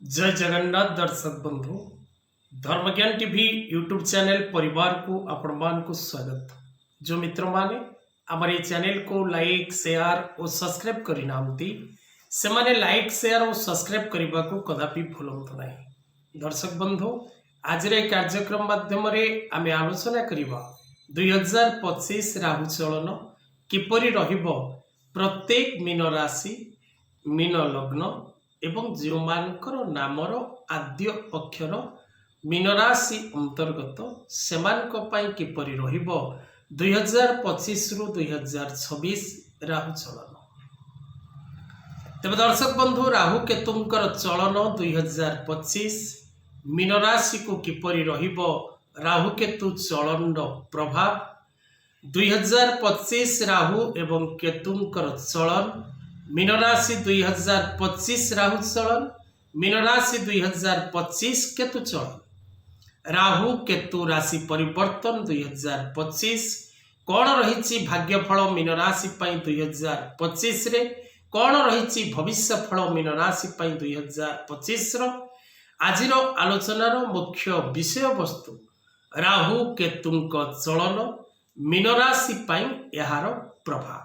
जय जगन्नाथ दर्शक बंधु धर्मज्ञान टीवी यूट्यूब चैनल परिवार को आपण मान को स्वागत। जो मित्र माने आमर ये चैनल को लाइक शेयर और सब्सक्राइब करि नामती से माने लाइक शेयर और सब्सक्राइब करबा को कदापि भूलंतु नहीं। दर्शक बंधु आज रे कार्यक्रम माध्यम रे आमे आलोचना करिबा 2025 राहु चलन किपरि रहिबो प्रत्येक मीन राशि मीन लग्न एवं जो मानकर नामर आद्य अक्षर मीन राशि अंतर्गत सेमानक पई किपरि रहिबो 2025 रु 2026 राहु चलन। तेबे दर्शक बंधु राहु केतुंकर चलन 2025 मीन राशि को किपरि रहिबो राहु केतु चलन प्रभाव 2025 राहु एवं केतुंकर चलन मीन राशि 2025 राहु चलन मीन राशि 2025 केतु चलन राहु केतु राशि परिवर्तन 2025 कौन रही भाग्यफल मीन राशि 2025 रे कौन रही भविष्य फल मीन राशि 2025 आज आलोचनार मुख्य विषय वस्तु राहु केतुंक चलन मीन राशि यार प्रभाव।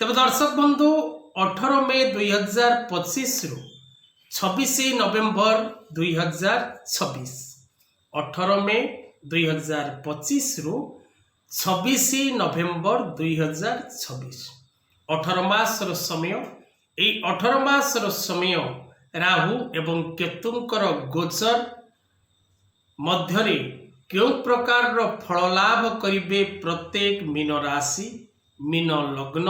तब दर्शक बंधु 18 मई 2025 रु 26 नवेम्बर 2026 18 मई 2025 रु 26 नवेम्बर 2026 18 मास समय यही 18 मास समय राहु एवं केतुंकर गोचर मध्यरे क्यों प्रकार फल लाभ करिवे प्रत्येक मीन राशि मीन लग्न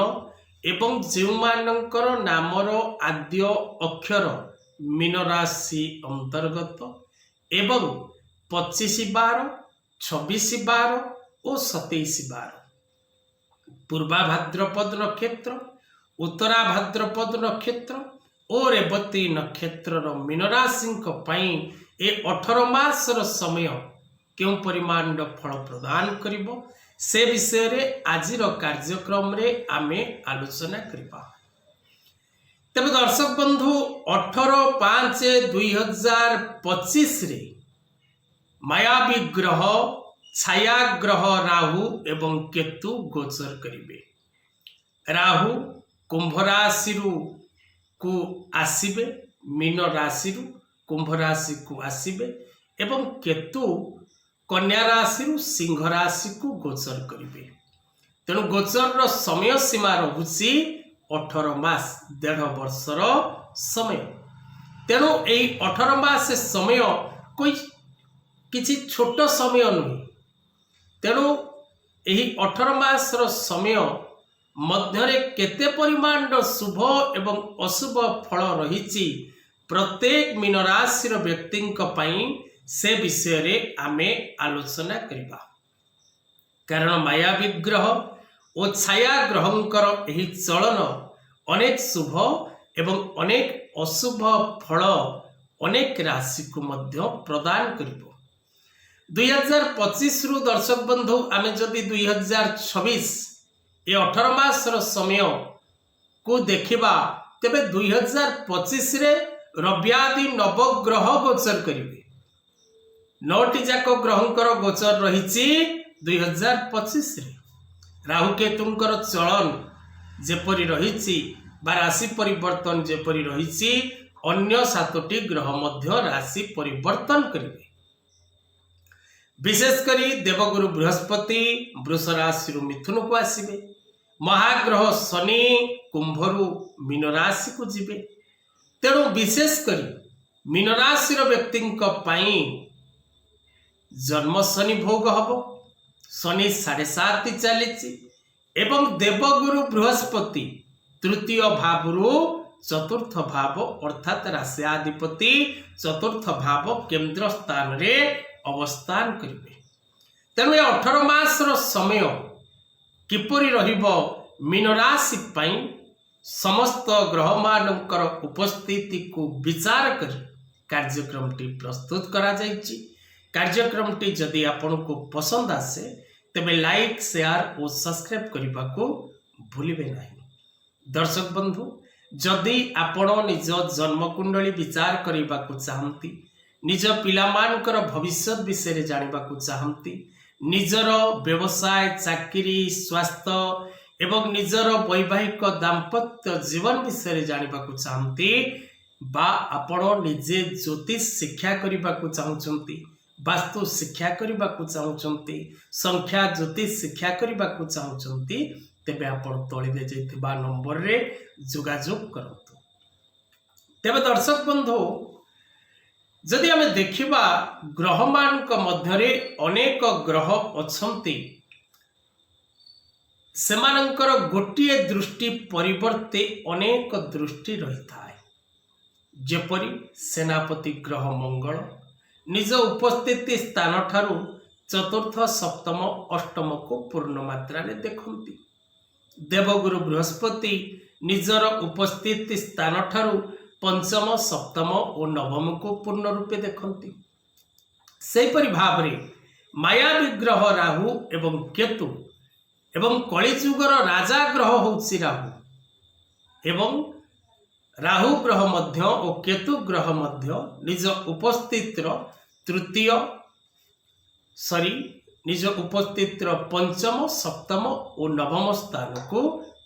एवं जो मानकर नामर आद्य अक्षर मीन राशि अंतर्गत एवं 25/12 26/12 और 27/12 पूर्वा भाद्रपद नक्षत्र उत्तरा भाद्रपद नक्षत्र और रेवती नक्षत्र मीन राशि ए 18 मास समय क्यों परिमाण फल प्रदान करिबो से विषय रे आजिर कार्यक्रम रे आमे आलोचना करिबा। तबे दर्शक बंधु 18/5/2025 रे मायावी ग्रह छाया ग्रह राहु एवं केतु गोचर करिवे। राहु कुंभ राशि को आसीबे मीन राशि कुंभ राशि को आसीबे एवं केतु कन्या राशि सिंह राशि को गोचर करिवे। तेणु गोचर समय सीमा रहुछि 18 मास 1.5 वर्षर समय। तेणु यही 18 मास समय कोई किसी छोट समय नुहे। तेणु यही 18 मासर समय मध्यरे केते परिमाण शुभ एवं अशुभ फल रही प्रत्येक मीन राशि व्यक्ति से विषय रे आमे आलोचना करिबा। कारण मायावी ग्रह और छाया ग्रहंकर एही चलन अनेक शुभ एवं अनेक अशुभ फल अनेक राशि को मध्य प्रदान करिबो। 2025 रु दर्शक बंधु आमे जदि 2026 ए 18 मासर समय को देखिबा तेबे 2025 रे रव्यादि नवग्रह गोचर करिवे। 9टी जाक ग्रहंकर गोचर रही 2025 रे। राहु केतुंकर चलन जेपरि रही राशि परिवर्तन जेपरि रही अन्य 7टी ग्रह मध्य राशि परिवर्तन करिवे। विशेषकर देवगुरु बृहस्पति वृष राशि मिथुन को आसिबे। महाग्रह शनि कुंभरु मीन राशि को जिबे। तेणु विशेषकर मीन राशि व्यक्ति जन्म शनि भोग हम शनि 7.5 चली एवं देवगुरु बृहस्पति तृतीय भाव चतुर्थ भाव अर्थात राशियाधिपति चतुर्थ भाव केंद्र स्थान रे अवस्थान करिवे। तेणु 18 मासर समय किपरि रहिबो मीन राशि पई समस्त ग्रह मानकर उपस्थिति को विचार कर कार्यक्रम टी प्रस्तुत करा जायछि। कार्यक्रम टी जदि आपन को पसंद आसे तेबे लाइक शेयर और सब्सक्राइब करने को भूलिबे नहीं। दर्शक बंधु जदि आपण निज जन्मकुंडली विचार करने को चाहती, निज पिलामानकर भविष्य विषय जानवा चाहती, निजर व्यवसाय चाकरी स्वास्थ्य एवं निजर वैवाहिक दाम्पत्य जीवन विषय जानवा चाहती, बा आपण निजे ज्योतिष शिक्षा करने को चाहते, वास्तु शिक्षा करने को चाहते, संख्या ज्योतिष शिक्षा करने को चाहते, तेबे आपण तले जाइथिबा नंबर रे जोगाजोग करंतु। तेबे दर्शक बंधु, जदि आमे देखिबा ग्रह मानक मध्यरे अनेक ग्रह अछंती, सेमानंकर गोटिए दृष्टि परिवर्ते अनेक दृष्टि रही थाए। जेपरि सेनापति ग्रह मंगल निज उपस्थिति स्थान ठारू चतुर्थ सप्तम अष्टम को पूर्ण मात्रा रे देखंती। देवगुरु बृहस्पति निजर उपस्थिति स्थान ठारू पंचम सप्तम और नवम को पूर्ण रूपे देखंती। सेपरि भाव रे माया विग्रह राहु एवं केतु एवं कलिजुगर राजा ग्रह होउछि राहु एवं राहु ग्रह मध्य और केतु ग्रह मध्य निज उपस्थितिर तृतीय निज उपस्थितिर पंचम सप्तम और नवम स्थान को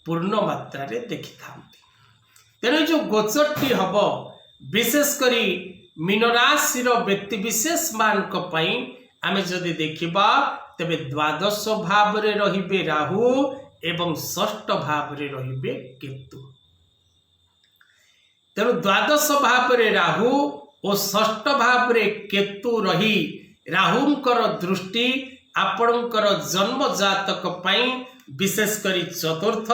पूर्ण मात्रा रे देखि थांती। तेणु जो गोचरटी हम विशेष करी मीन राशि व्यक्ति विशेष मानक पई आमे जदि देखिबा तेबे द्वादश भाव रे रहिबे राहु एवं षष्ठ भाव रे रहिबे केतु। तेणु द्वादश भाव रे राहु और षष्ठ भाव रे केतु रही राहुंकर दृष्टि आपणकर जन्म जातक पई विशेष करी चतुर्थ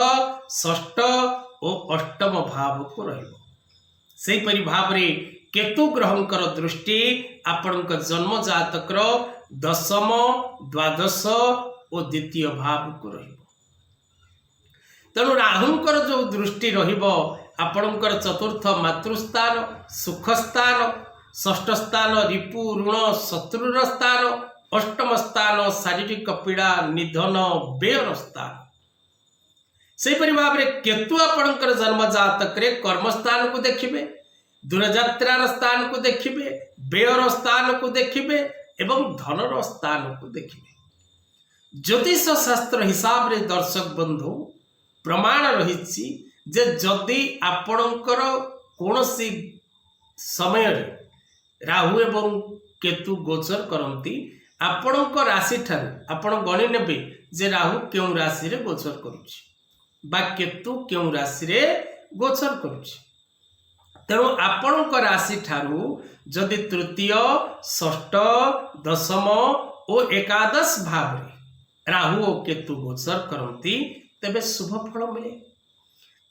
षष्ठ और अष्टम भाव को रहिबो। सेही परि भाव रे केतु ग्रहंकर दृष्टि आपणक जन्म जातकर दशम द्वादश और द्वितीय भाव को रहिबो। तेणु राहुंकर जो दृष्टि रहिबो आपणकर चतुर्थ मातृस्थान सुख स्थान, षष्ठ स्थान रिपु ऋण शत्रुर स्थान, अष्टम स्थान शारीरिक पीड़ा निधन व्ययर स्थान। सेहीपरि भाव रे केतु आपणकर जन्म जातक रे कर्म स्थान को देखिबे, दूरयात्रार स्थान को देखिबे, व्ययर स्थान को देखिबे एवं धनर स्थान को देखिबे। ज्योतिष शास्त्र हिसाब रे दर्शक बंधु प्रमाण रहिछि जे जदि आपणकर कोनोसी समय रे राहु एवं केतु गोचर करंती, आपणक राशि ठारू आपण गणी नेबे जे राहु केउ राशि रे गोचर करूछि बा केतु केउ राशि रे गोचर करूछि। तेणु आपणक राशि ठारू जदि तृतीय षष्ठ दशम और एकादश भाव रे राहु और केतु गोचर करंती तेबे शुभ फल मिले।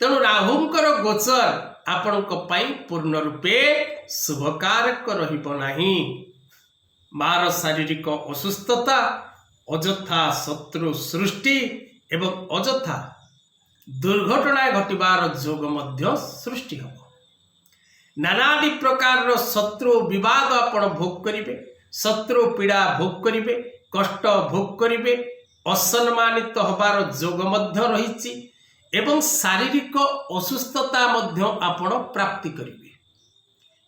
तेणु राहुंकर गोचर आपणक पई पूर्ण रूपे शुभकारक रहिबो नाही। मार शारीरिक असुस्थता, अजथा शत्रु सृष्टि एवं अजथा दुर्घटना घटिबार जोग मध्य सृष्टि हो। नानादि प्रकार शत्रु विवाद आपण भोग करिवे, शत्रु पीड़ा भोग करिवे, कष्ट भोग करिवे, असम्मानित होबार जोग मध्य रहिछि एवं शारीरिक असुस्थता मध्य आपण प्राप्ति करिवे।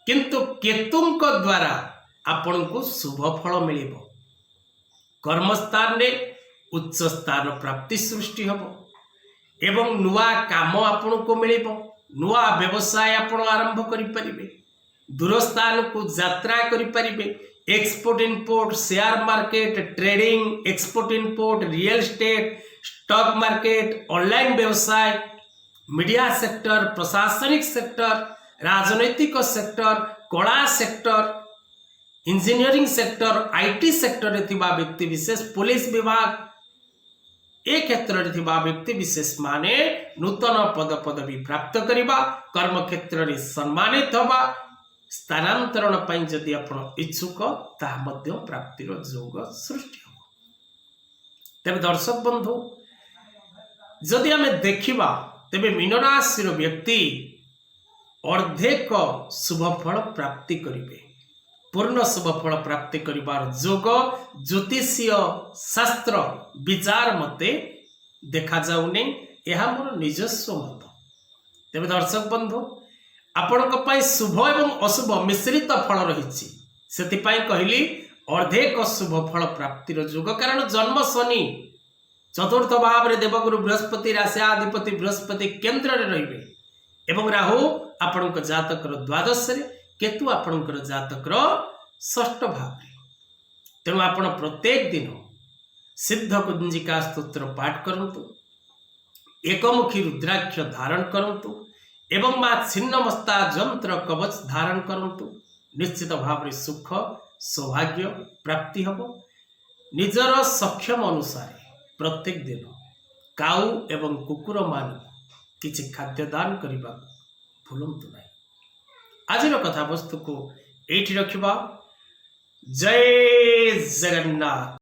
किंतु केतुंक द्वारा आपण को शुभ फल मिलिबो। कर्मस्थान रे उच्च स्थान प्राप्ति सृष्टि हबो एवं नुआ काम आपण को मिलिबो। नुआ व्यवसाय आपण आरंभ करि परिबे, दूर स्थान को यात्रा करि परिबे, export import share market trading, export import real estate, stock market, online व्यवसाय, मीडिया सेक्टर, प्रशासनिक सेक्टर, राजनैतिक सेक्टर, कला sector, engineering sector, IT sector रे थिबा व्यक्ति विशेष, पुलिस विभाग ए क्षेत्र रे थिबा व्यक्ति विशेष माने नूतन पद पदवी प्राप्त करिबा, कर्म क्षेत्र रे सम्मानित होबा, स्थानांतरण पई जदि आपण इच्छुक ता मध्य प्राप्तिर जोग सृष्टि हो। तेबे दर्शक बंधु जदि आमे देखिबा तेबे मीन राशि व्यक्ति अर्धेक शुभ फल प्राप्ति करिवे। पूर्ण शुभ फल प्राप्ति करिवार जोग ज्योतिषीय शास्त्र विचार मते देखा जाउने, यह मोर निजस्व मत। तेरे दर्शक बंधु आपण शुभ एवं अशुभ मिश्रित फल रही से कहली अर्धेक शुभ फल प्राप्तिर युग कारण जन्म शनि चतुर्थ भाव में देवगुरु बृहस्पति राशियाधिपति बृहस्पति केन्द्र में रे एवं राहु आपण जातक द्वादश केतु आपण जातक षष्ठ भाव तेणु आपण प्रत्येक दिन सिद्ध कुंजिका स्तोत्र पाठ करंतु एकमुखी रुद्राक्ष धारण करंतु एवं मां छिन्नमस्ता जंत्र कवच धारण करंतु निश्चित भाव में सुख सौभाग्य प्राप्ति हम निजर सक्षम अनुसार प्रत्येक दिन काऊ एवं कुकुर मान किछि खाद्य दान करने भूलंतु नहीं। आज कथा वस्तु को एठी रखिबा। जय जगन्नाथ।